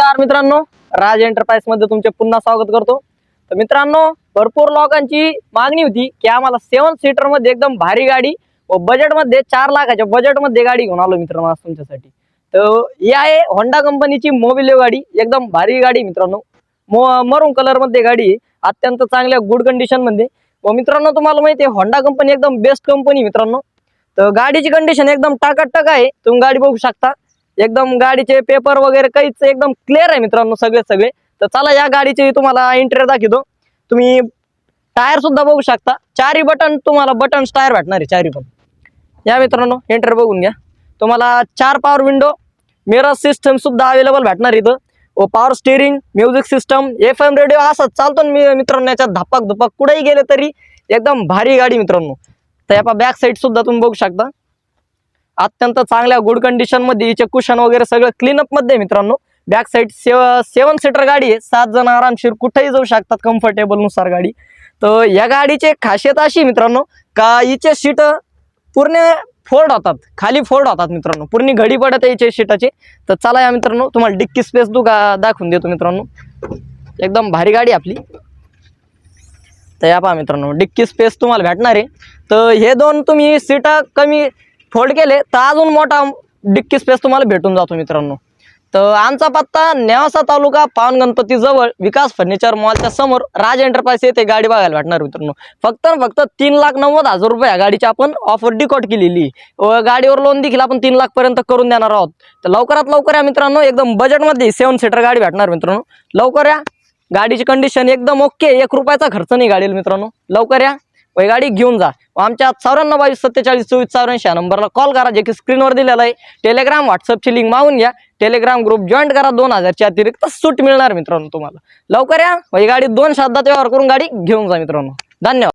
नमस्कार मित्रांनो, राज एंटरप्राइज मध्ये तुमचे पुन्हा स्वागत करतो। तर मित्रांनो, भरपूर लोकांची मागणी होती की आम्हाला 7 सीटर मध्ये एकदम भारी गाडी व बजेट मध्ये 4 लाखाच्या बजेट मध्ये गाडी घेऊन आलो मित्रांनो आज तुमच्यासाठी। तर ही आहे होंडा कंपनीची मोबिलिओ गाडी, एकदम भारी गाडी मित्रांनो। मरून कलर मध्ये गाडी आहे, अत्यंत चांगल्या गुड कंडिशन मध्ये। व मित्रांनो तुम्हाला माहिती आहे होंडा कंपनी एकदम बेस्ट कंपनी मित्रांनो। तर गाडीची कंडिशन एकदम टाकाटक आहे, तुम्ही गाडी बघू शकता। एकदम गाडीचे पेपर वगैरे काहीच एकदम क्लिअर आहे मित्रांनो सगळे। तर चला या गाडीचे तुम्हाला इंटेरियर दाखवतो। तुम्ही टायर सुद्धा बघू शकता, चारी बटन तुम्हाला बटन टायर भेटणार आहे चारी पण। या मित्रांनो इंटेरियर बघून घ्या, तुम्हाला 4 पॉवर विंडो, मिरर सिस्टम सुद्धा अवेलेबल भेटणार इथं व power steering, music system, FM radio असं चालतो मित्रांनो। याच्यात धपक धपक कुठेही गेले तरी एकदम भारी गाडी मित्रांनो। तर या बॅक साईड सुद्धा तुम्ही बघू शकता, अत्यंत चांगल्या गुड कंडिशन मध्ये हिचे कुशन वगैरे सगळं क्लीनअप मध्ये मित्रांनो। बॅक साईड 7 सीटर गाडी आहे, 7 जण आरामशीर कुठेही जाऊ शकतात कम्फर्टेबल नुसार गाडी। तर या गाडीची खासियत अशी मित्रांनो का हिचे सीट पूर्ण फोल्ड होतात, खाली फोल्ड होतात मित्रांनो, पूर्ण घडी पडत आहे हिचे सीटाची। तर चला या मित्रांनो तुम्हाला डिक्की स्पेस दाखवून देतो मित्रांनो, एकदम भारी गाडी आपली। तर या पहा मित्रांनो डिक्की स्पेस तुम्हाला भेटणार आहे। तर हे दोन तुम्ही सीट कमी फोल्ड केले तर अजून मोठा डिक्की स्पेस तुम्हाला भेटून जातो मित्रांनो। तर आमचा पत्ता नेवासा तालुका पावन गणपती जवळ विकास फर्निचर मॉलच्या समोर राज एंटरप्राइज येथे गाडी बघायला भेटणार मित्रांनो। फक्त 3,90,000 रुपये या गाडीची आपण ऑफर डिकॉट केलेली व गाडीवर लोन देखील आपण 3 लाख पर्यंत करून देणार आहोत। तर लवकरात लवकर या मित्रांनो, एकदम बजेटमध्ये 7 सीटर गाडी भेटणार मित्रांनो। लवकर या, गाडीची कंडिशन एकदम ओके, 1 रुपयाचा खर्च नाही गाडीला मित्रांनो। लवकर या व गाडी घेऊन जा। आमच्या 9422472484 या नंबरला कॉल करा, जे की स्क्रीनवर दिलेला आहे। टेलिग्राम व्हॉट्सअपची लिंक मागून घ्या, टेलिग्राम ग्रुप जॉईन करा, 2000ची अतिरिक्त सूट मिळणार मित्रांनो तुम्हाला। लवकर या व गाडी 2 शब्दात व्यवहार करून गाडी घेऊन जा मित्रांनो। धन्यवाद।